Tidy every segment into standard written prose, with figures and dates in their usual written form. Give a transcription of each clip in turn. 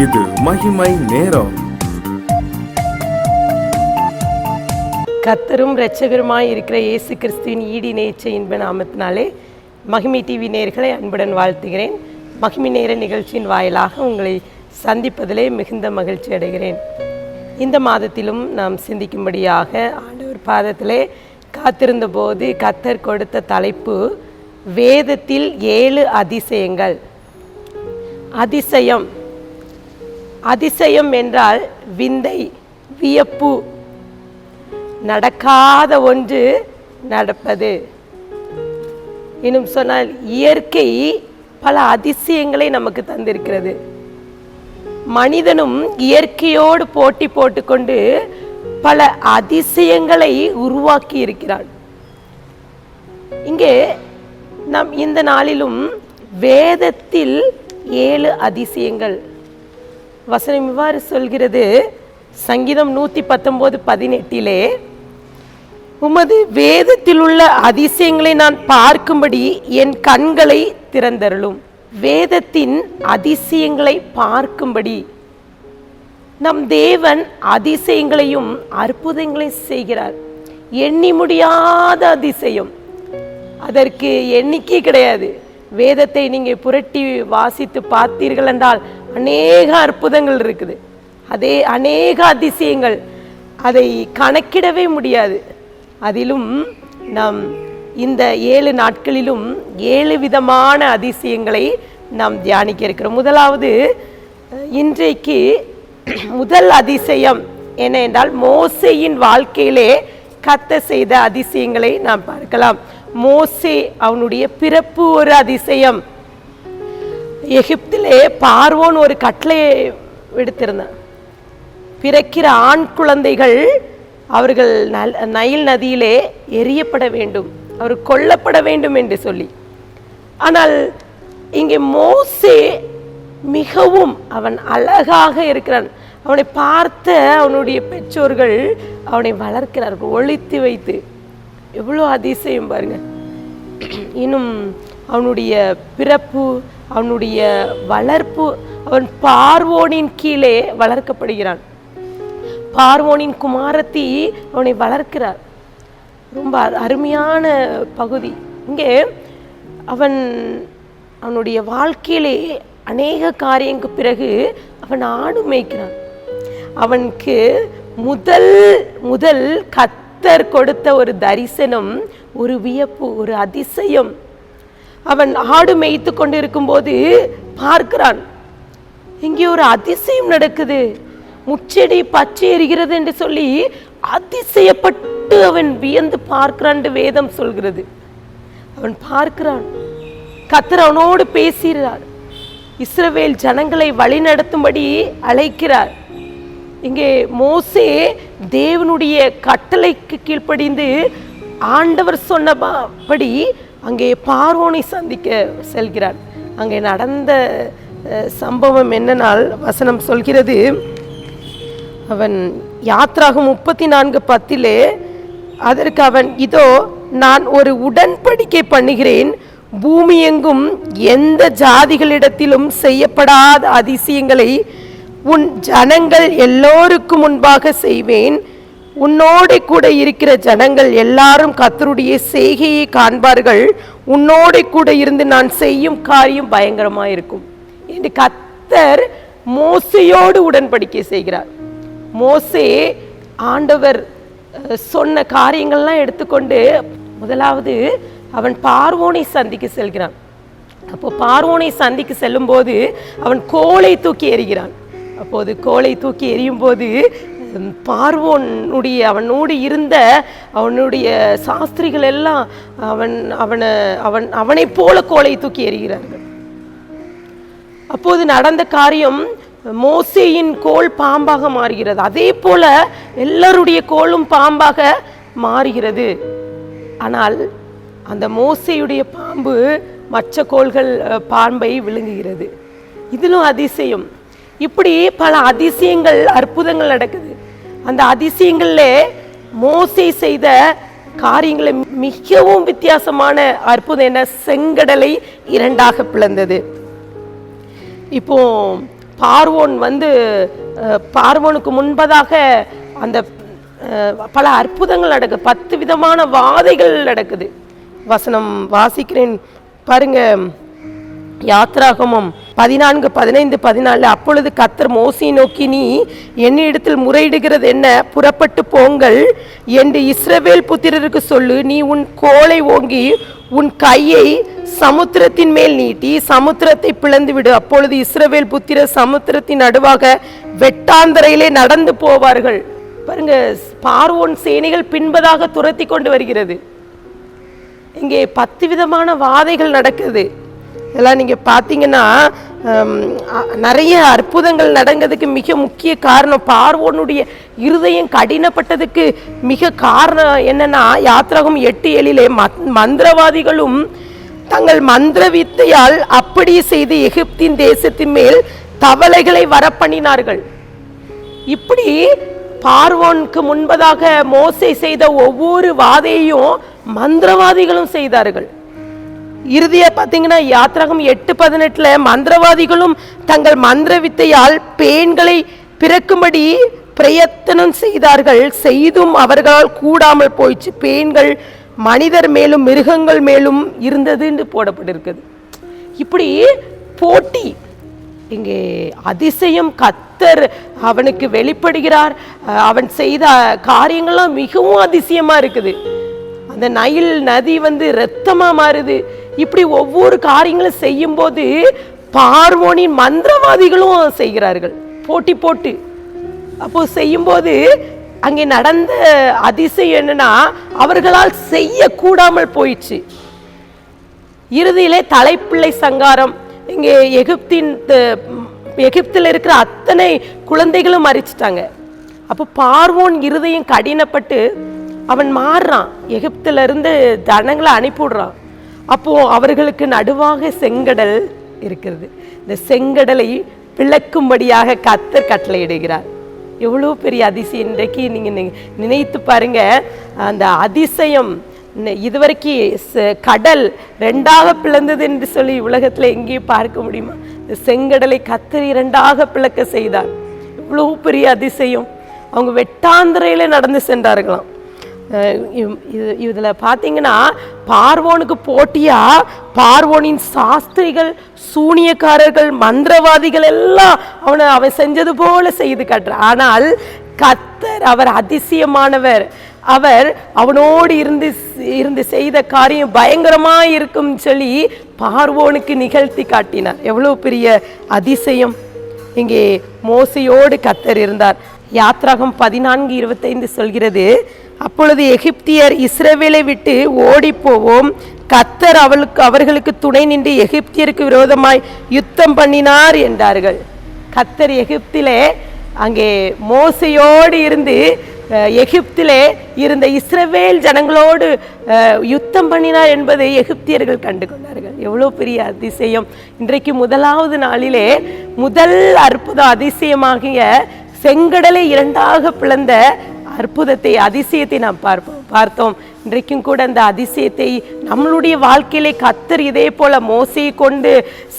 இது மகிமை நேரம். கர்த்தரும் இரட்சகருமாய் இருக்கிற இயேசு கிறிஸ்துவின் ஈடி நேச்ச இன்ப நாமத்தினாலே மகிமை டிவி நேயர்களை அன்புடன் வாழ்த்துகிறேன். மகிமை நேர நிகழ்ச்சியின் வாயிலாக உங்களை சந்திப்பதிலே மிகுந்த மகிழ்ச்சி அடைகிறேன். இந்த மாதத்திலும் நாம் சிந்திக்கும்படியாக ஆண்டவர் பாதத்திலே காத்திருந்த போது கர்த்தர் கொடுத்த தலைப்பு வேதத்தில் 7 அதிசயங்கள். அதிசயம் அதிசயம் என்றால் விந்தை, வியப்பு, நடக்காத ஒன்று நடப்பது. இன்னும் சொன்னால் இயற்கை பல அதிசயங்களை நமக்கு தந்திருக்கிறது. மனிதனும் இயற்கையோடு போட்டி போட்டுக்கொண்டு பல அதிசயங்களை உருவாக்கி இருக்கிறான். இங்கே நாம் இந்த நாளிலும் வேதத்தில் 7 அதிசயங்கள். வசனம் இவ்வாறு சொல்கிறது, சங்கீதம் 119:18, உமது வேதத்தில் உள்ள அதிசயங்களை நான் பார்க்கும்படி என் கண்களை திறந்தருளும். வேதத்தின் அதிசயங்களை பார்க்கும்படி நம் தேவன் அதிசயங்களையும் அற்புதங்களையும் செய்கிறார். எண்ணி முடியாத அதிசயம், அதற்கு எண்ணிக்கை கிடையாது. வேதத்தை நீங்கள் புரட்டி வாசித்து பார்த்தீர்கள் என்றால் அநேக அற்புதங்கள் இருக்குது, அதே அநேக அதிசயங்கள், அதை கணக்கிடவே முடியாது. அதிலும் நாம் இந்த 7 நாட்களிலும் 7 விதமான அதிசயங்களை நாம் தியானிக்க இருக்கிறோம். முதலாவது, இன்றைக்கு முதல் அதிசயம் என்ன என்றால், மோசேயின் வாழ்க்கையிலே கர்த்தர் செய்த அதிசயங்களை நாம் பார்க்கலாம். மோசே, அவனுடைய பிறப்பு ஒரு அதிசயம். எகிப்திலே பார்வோன் ஒரு கட்டளையை விடுத்திருந்தான், பிறக்கிற ஆண் குழந்தைகள் அவர்கள் நைல் நதியிலே எரியப்பட வேண்டும், அவர் கொல்லப்பட வேண்டும் என்று சொல்லி. ஆனால் இங்கே மோசே மிகவும் அவன் அழகாக இருக்கிறான். அவனை பார்த்த அவனுடைய பெற்றோர்கள் அவனை வளர்க்கிறார்கள், ஒளித்து வைத்து. எவ்வளோ அதிசயம் பாருங்க. இன்னும் அவனுடைய பிறப்பு, அவனுடைய வளர்ப்பு, அவன் பார்வோனின் கீழே வளர்க்கப்படுகிறான். பார்வோனின் குமாரத்தி அவனை வளர்க்கிறார். ரொம்ப அருமையான பகுதி. இங்கே அவனுடைய வாழ்க்கையிலே அநேக காரியங்களுக்கு பிறகு அவன் ஆடு மேய்க்கிறான். அவனுக்கு முதல் கர்த்தர் கொடுத்த ஒரு தரிசனம், ஒரு வியப்பு, ஒரு அதிசயம். அவன் ஆடு மேய்த்து கொண்டிருக்கும் போது பார்க்கிறான், இங்கே ஒரு அதிசயம் நடக்குது, முச்செடி பச்சை எரிகிறது என்று சொல்லி அதிசயப்பட்டு அவன் வியந்து பார்க்கிறான் என்று வேதம் சொல்கிறது. அவன் பார்க்கிறான், கர்த்தர் அவனோடு பேசுகிறார், இஸ்ரவேல் ஜனங்களை வழி நடத்தும்படி அழைக்கிறார். இங்கே மோசே தேவனுடைய கட்டளைக்கு கீழ்ப்படிந்து ஆண்டவர் சொன்னபடி அங்கே பார்வோனை சந்திக்க செல்கிறார். அங்கே நடந்த சம்பவம் என்னனால் வசனம் சொல்கிறது, அவன் யாத்ராகம் 34:10, அதற்கு அவன், இதோ நான் ஒரு உடன்படிக்கை பண்ணுகிறேன், பூமி எங்கும் எந்த ஜாதிகளிடத்திலும் செய்யப்படாத அதிசயங்களை உன் ஜனங்கள் எல்லோருக்கும் முன்பாக செய்வேன். உன்னோட கூட இருக்கிற ஜனங்கள் எல்லாரும் கர்த்தருடைய செய்கையை காண்பார்கள். உன்னோட கூட இருந்து நான் செய்யும் காரியம் பயங்கரமாயிருக்கும் என்று கர்த்தர் மோசேயோடு உடன்படிக்கை செய்கிறார். மோசே ஆண்டவர் சொன்ன காரியங்கள்லாம் எடுத்துக்கொண்டு முதலாவது அவன் பார்வோனை சந்திக்க செல்கிறான். அப்போ பார்வோனை சந்திக்க செல்லும் போது அவன் கோலை தூக்கி எறிகிறான். அப்போது கோலை தூக்கி எறியும் போது பார்வோனுடைய அவனோடு இருந்த அவனுடைய சாஸ்திரிகள் எல்லாம் அவனை போல கோலை தூக்கி எறிகிறார்கள். அப்போது நடந்த காரியம், மோசேயின் கோல் பாம்பாக மாறுகிறது, அதே போல எல்லாருடைய கோலும் பாம்பாக மாறுகிறது. ஆனால் அந்த மோசேயுடைய பாம்பு மற்ற கோள்கள் பாம்பை விழுங்குகிறது. இதிலும் அதிசயம். இப்படி பல அதிசயங்கள், அற்புதங்கள் நடக்குது. அந்த அதிசயங்கள்ல மோசே செய்த காரியங்களை மிகவும் வித்தியாசமான அற்புதம் என்ன, செங்கடலை 2ஆக பிளந்தது. இப்போ பார்வோனுக்கு முன்பதாக அந்த பல அற்புதங்கள் நடக்குது, 10 விதமான வாதைகள் நடக்குது. வசனம் வாசிக்கிறேன் பாருங்க. யாத்ராகமம் 14, 15, 14. அப்பொழுது கர்த்தர் மோசேயை நோக்கி, நீ என்னிடத்தில் முறையிடுகிறது என்ன? புறப்பட்டு போங்கள் என்று இஸ்ரவேல் புத்திரருக்கு சொல்லு. நீ உன் கோலை ஓங்கி உன் கையை சமுத்திரத்தின் மேல் நீட்டி சமுத்திரத்தை பிளந்து விடு. அப்பொழுது இஸ்ரவேல் புத்திரர் சமுத்திரத்தின் நடுவாக வெட்டாந்தரையிலே நடந்து போவார்கள். பாருங்க, பார்வோன் சேனைகள் பின்பதாக துரத்தி கொண்டு வருகிறது. இங்கே 10 விதமான வாதைகள் நடக்குது. இதெல்லாம் நீங்க பார்த்தீங்கன்னா நிறைய அற்புதங்கள் நடந்ததுக்கு மிக முக்கிய காரணம் பார்வோனுடைய இருதயம் கடினப்பட்டதுக்கு மிக காரணம் என்னன்னா, யாத்ராகமம் 8:7 மந்திரவாதிகளும் தங்கள் மந்திர வித்தையால் அப்படி செய்து எகிப்தின் தேசத்தின் மேல் தவளைகளை வரப்பண்ணினார்கள். இப்படி பார்வோனுக்கு முன்பதாக மோசே செய்த ஒவ்வொரு வாதையையும் மந்திரவாதிகளும் செய்தார்கள். இறுதியா பார்த்தீங்கன்னா யாத்ராகமம் 8:18 மந்திரவாதிகளும் தங்கள் மந்திர வித்தையால் பேன்களை பிறக்கும்படி பிரயத்தனம் செய்தார்கள். செய்தும் அவர்களால் கூடாமல் போயிடுச்சு. பேன்கள் மனிதர் மேலும் மிருகங்கள் மேலும் இருந்தது என்று போடப்பட்டிருக்குது. இப்படி போட்டி. இங்கே அதிசயம் கர்த்தர் அவனுக்கு வெளிப்படுகிறார். அவன் செய்த காரியங்கள்லாம் மிகவும் அதிசயமா இருக்குது. அந்த நைல் நதி இரத்தமா மாறுது. இப்படி ஒவ்வொரு காரியங்களும் செய்யும் போது பார்வோனின் மந்திரவாதிகளும் செய்கிறார்கள் போட்டி போட்டு. அப்போ செய்யும் போது அங்கே நடந்த அதிசயம் என்னன்னா, அவர்களால் செய்ய கூடாமல் போயிடுச்சு. இறுதியிலே தலைப்பிள்ளை சங்காரம். இங்கே எகிப்தில் இருக்கிற அத்தனை குழந்தைகளும் மறிச்சிட்டாங்க. அப்போ பார்வோன் இருதயம் கடினப்பட்டு அவன் மாறுறான். எகிப்தில இருந்து ஜனங்களை அனுப்பிவிடுறான். அப்போ அவர்களுக்கு நடுவாக செங்கடல் இருக்கிறது. இந்த செங்கடலை பிளக்கும்படியாக கர்த்தர் கட்டளையிடுகிறார். எவ்வளோ பெரிய அதிசயம்! இன்றைக்கு நீங்க நினைத்து பாருங்க. அந்த அதிசயம் இதுவரைக்கும் கடல் 2ஆக பிளந்தது என்று சொல்லி உலகத்துல எங்கேயும் பார்க்க முடியுமா? இந்த செங்கடலை கர்த்தர் 2ஆக பிளக்க செய்தார். எவ்வளோ பெரிய அதிசயம்! அவங்க வெட்டாந்தரையில நடந்து சென்றார்களாம். இதுல பாத்தீங்கன்னா பார்வோனுக்கு போட்டியா பார்வோனின் சாஸ்திரிகள், சூனியக்காரர்கள், மந்திரவாதிகள் எல்லாம் அவன் செஞ்சது போல செய்து காட்டுறார். ஆனால் கர்த்தர் அவர் அதிசயமானவர். அவர் அவனோடு இருந்து செய்த காரியம் பயங்கரமா இருக்கும் சொல்லி பார்வோனுக்கு நிகழ்த்தி காட்டினார். எவ்வளவு பெரிய அதிசயம்! இங்கே மோசையோடு கர்த்தர் இருந்தார். யாத்ராகம் 14:25 சொல்கிறது, அப்பொழுது எகிப்தியர் இஸ்ரவேலை விட்டு ஓடி போவோம், கர்த்தர் அவர்களுக்கு துணை நின்று எகிப்தியருக்கு விரோதமாய் யுத்தம் பண்ணினார் என்றார்கள். கர்த்தர் எகிப்திலே அங்கே மோசையோடு இருந்து எகிப்திலே இருந்த இஸ்ரவேல் ஜனங்களோடு யுத்தம் பண்ணினார் என்பதை எகிப்தியர்கள் கண்டு கொண்டார்கள். எவ்வளோ பெரிய அதிசயம்! இன்றைக்கு முதலாவது நாளிலே முதல் அற்புத அதிசயமாகிய செங்கடலை 2ஆக பிளந்த அதிசயத்தை நாம் பார்த்தோம். இன்றைக்கும் கூட அந்த அதிசயத்தை நம்மளுடைய வாழ்க்கையிலே கர்த்தர் இதே போல மோசையை கொண்டு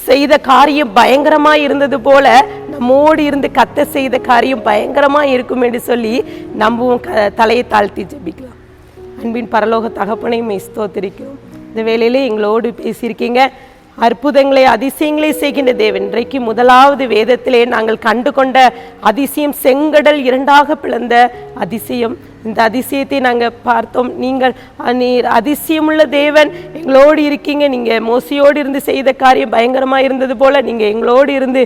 செய்த காரியம் பயங்கரமாய் இருந்தது போல நம்மோடு இருந்து கர்த்தர் செய்த காரியம் பயங்கரமாய் இருக்கும் என்று சொல்லி நம்பவும் தலையை தாழ்த்தி ஜெபிக்கலாம். அன்பின் பரலோக தகப்பனை ஸ்தோத்திரிக்கிறோம். இந்த வேளையிலே எங்களோடு பேசியிருக்கீங்க. அற்புதங்களை அதிசயங்களை செய்கின்ற தேவன். இன்றைக்கு முதலாவது வேதத்திலே நாங்கள் கண்டு கொண்ட அதிசயம் செங்கடல் 2ஆக பிளந்த அதிசயம். இந்த அதிசயத்தை நாங்கள் பார்த்தோம். நீர் அதிசயமுள்ள தேவன், எங்களோடு இருக்கீங்க. நீங்கள் மோசையோடு இருந்து செய்த காரியம் பயங்கரமாக இருந்தது போல நீங்கள் எங்களோடு இருந்து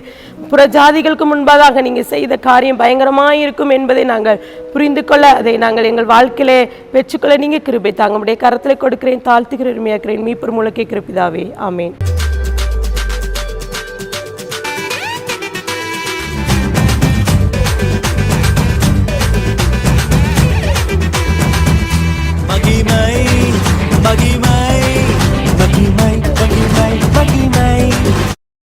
புறஜாதிகளுக்கு முன்பாக நீங்கள் செய்த காரியம் பயங்கரமாக இருக்கும் என்பதை நாங்கள் புரிந்து கொள்ள, அதை நாங்கள் எங்கள் வாழ்க்கையிலே பெற்றுக்கொள்ள நீங்கள் கிருபை தாங்க. உடைய கரத்தில் கொடுக்கிறேன், தாழ்த்துகிற உரிமையாக்கிறேன். மீட்பர் மூலக்கே கிருபிதாவே, ஆமேன்.